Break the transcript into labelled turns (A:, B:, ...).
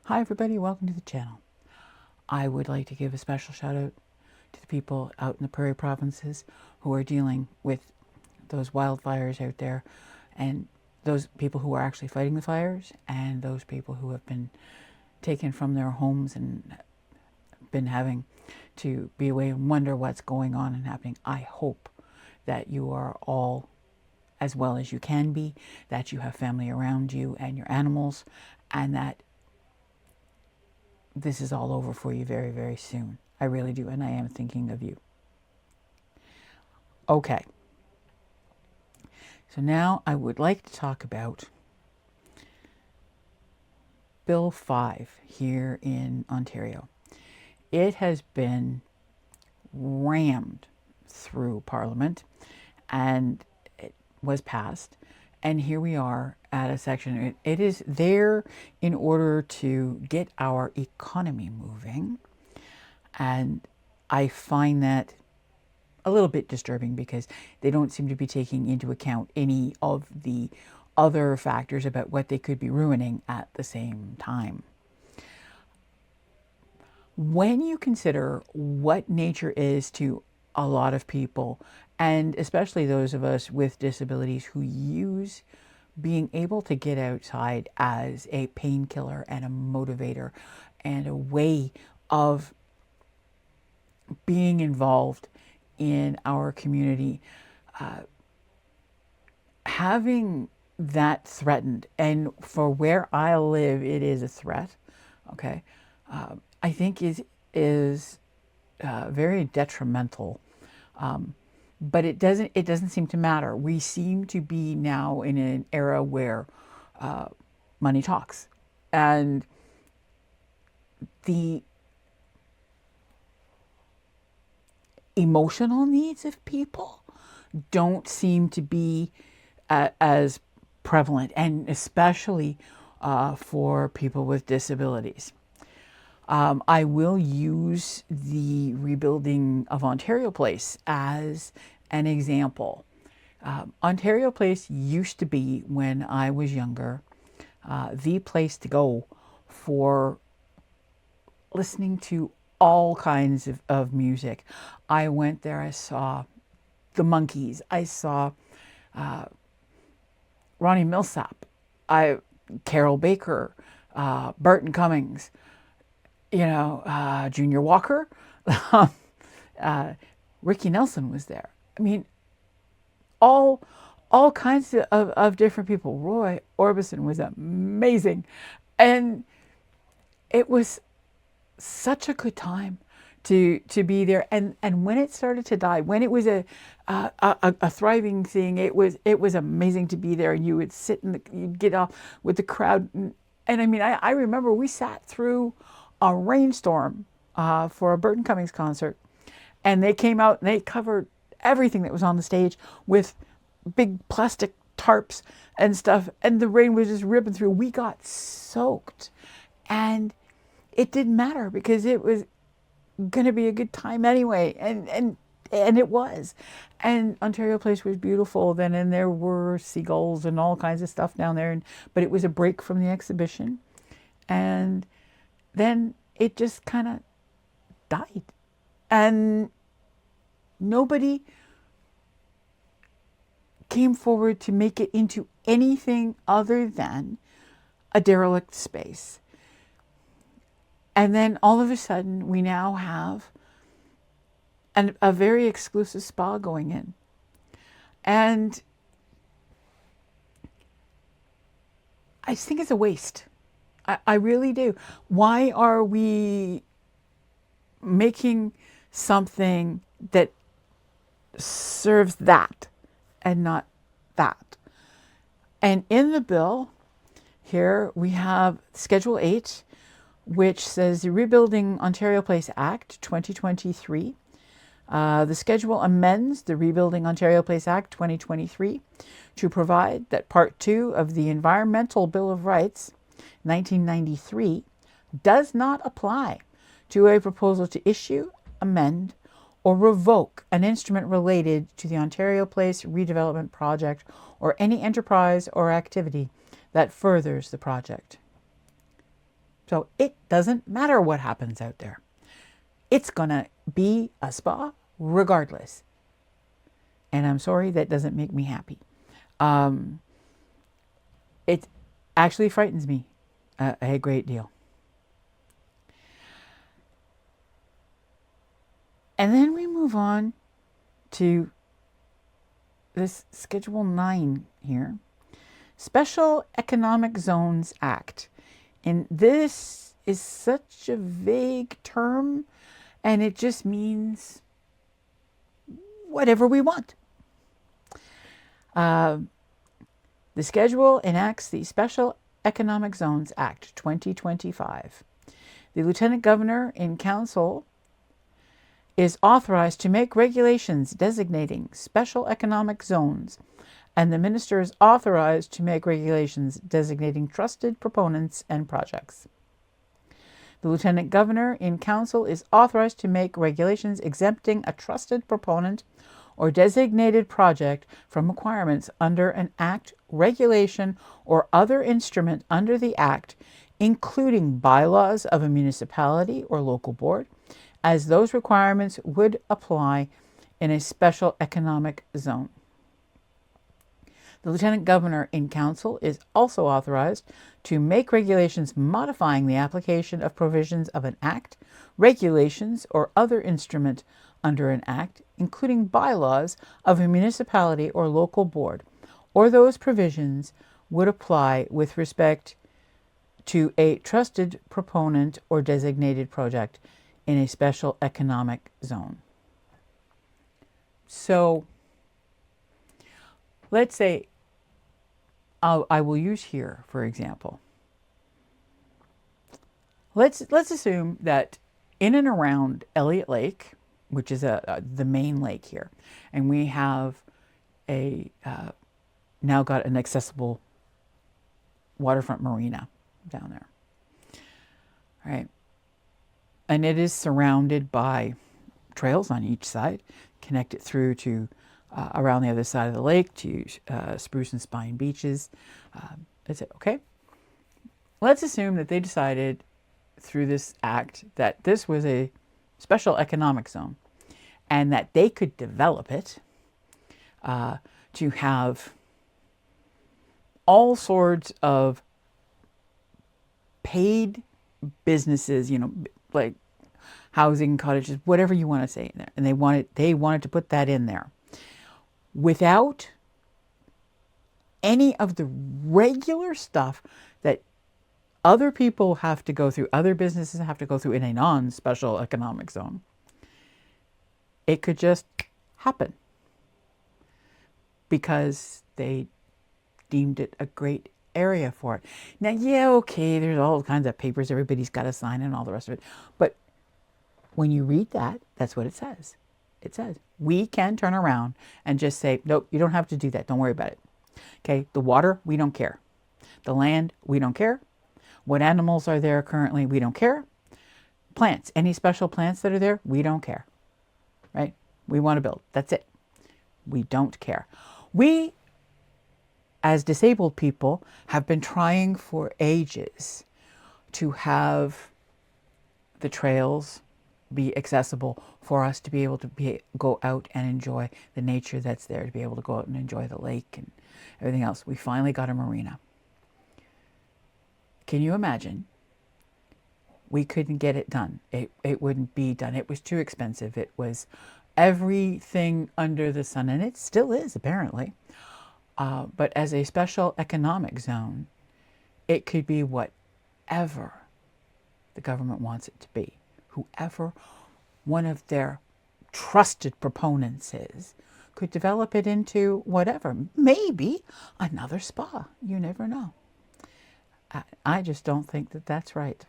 A: Hi everybody, welcome to the channel. I would like to give a special shout out to the people out in the prairie provinces who are dealing with those wildfires out there, and those people who are actually fighting the fires, and those people who have been taken from their homes and been having to be away and wonder what's going on and happening. I hope that you are all as well as you can be, that you have family around you and your animals, and that this is all over for you very, very soon. I really do, and I am thinking of you. Okay, so now I would like to talk about Bill 5 here in Ontario. It has been rammed through Parliament, and it was passed, and here we are at a section. It is there in order to get our economy moving, and I find that a little bit disturbing because they don't seem to be taking into account any of the other factors about what they could be ruining at the same time. When you consider what nature is to a lot of people, and especially those of us with disabilities who use being able to get outside as a painkiller and a motivator and a way of being involved in our community, having that threatened, and for where I live, it is a threat. Okay, I think is very detrimental. But it doesn't seem to matter. We seem to be now in an era where money talks, and the emotional needs of people don't seem to be as prevalent, and especially for people with disabilities. I will use the rebuilding of Ontario Place as an example. Ontario Place used to be, when I was younger, the place to go for listening to all kinds of music. I went there, I saw the Monkees, I saw Ronnie Millsap, Carol Baker, Burton Cummings, Junior Walker, Ricky Nelson was there. I mean, all kinds of different people. Roy Orbison was amazing, and it was such a good time to be there. And when it started to die, when it was a thriving thing, it was amazing to be there. And you would sit you'd get off with the crowd, and I mean, I remember we sat through a rainstorm for a Burton Cummings concert, and they came out and they covered everything that was on the stage with big plastic tarps and stuff, and the rain was just ripping through. We got soaked, and it didn't matter because it was going to be a good time anyway, and it was. And Ontario Place was beautiful then, and there were seagulls and all kinds of stuff down there, but it was a break from the exhibition, and then it just kind of died, and nobody came forward to make it into anything other than a derelict space. And then all of a sudden, we now have a very exclusive spa going in. And I just think it's a waste. I really do. Why are we making something that serves that and not that? And in the bill, here we have Schedule 8, which says the Rebuilding Ontario Place Act 2023. The schedule amends the Rebuilding Ontario Place Act 2023 to provide that Part 2 of the Environmental Bill of Rights 1993 does not apply to a proposal to issue, amend, or revoke an instrument related to the Ontario Place redevelopment project or any enterprise or activity that furthers the project. So it doesn't matter what happens out there. It's going to be a spa regardless. And I'm sorry, that doesn't make me happy. It actually frightens me a great deal. And then we move on to this Schedule 9 here. Special Economic Zones Act. And this is such a vague term, and it just means whatever we want. The schedule enacts the Special Economic Zones Act 2025. The Lieutenant Governor in Council is authorized to make regulations designating special economic zones, and the Minister is authorized to make regulations designating trusted proponents and projects. The Lieutenant Governor in Council is authorized to make regulations exempting a trusted proponent or designated project from requirements under an Act, regulation, or other instrument under the Act, including bylaws of a municipality or local board, as those requirements would apply in a special economic zone. The Lieutenant Governor in Council is also authorized to make regulations modifying the application of provisions of an Act, regulations, or other instrument under an Act, including bylaws of a municipality or local board, or those provisions would apply with respect to a trusted proponent or designated project in a special economic zone. So let's say, I will use here, for example. Let's assume that in and around Elliott Lake, which is the main lake here, and we have now got an accessible waterfront marina down there. All right. And it is surrounded by trails on each side, connect it through to around the other side of the lake to Spruce and Spine beaches. That's it, okay? Let's assume that they decided through this act that this was a special economic zone and that they could develop it to have all sorts of paid businesses, like housing, cottages, whatever you want to say in there. And they wanted to put that in there without any of the regular stuff that other people have to go through, other businesses have to go through in a non-special economic zone. It could just happen because they deemed it a great area for it. Now, yeah, okay, there's all kinds of papers everybody's got to sign and all the rest of it. But when you read that, that's what it says. It says, we can turn around and just say, nope, you don't have to do that. Don't worry about it. Okay, the water, we don't care. The land, we don't care. What animals are there currently, we don't care. Plants, any special plants that are there, we don't care. Right? We want to build. That's it. We don't care. We, as disabled people, have been trying for ages to have the trails be accessible for us to be able to go out and enjoy the nature that's there, to be able to go out and enjoy the lake and everything else. We finally got a marina. Can you imagine? We couldn't get it done. It wouldn't be done. It was too expensive. It was everything under the sun, and it still is, apparently. But as a special economic zone, it could be whatever the government wants it to be. Whoever one of their trusted proponents is could develop it into whatever. Maybe another spa. You never know. I just don't think that that's right.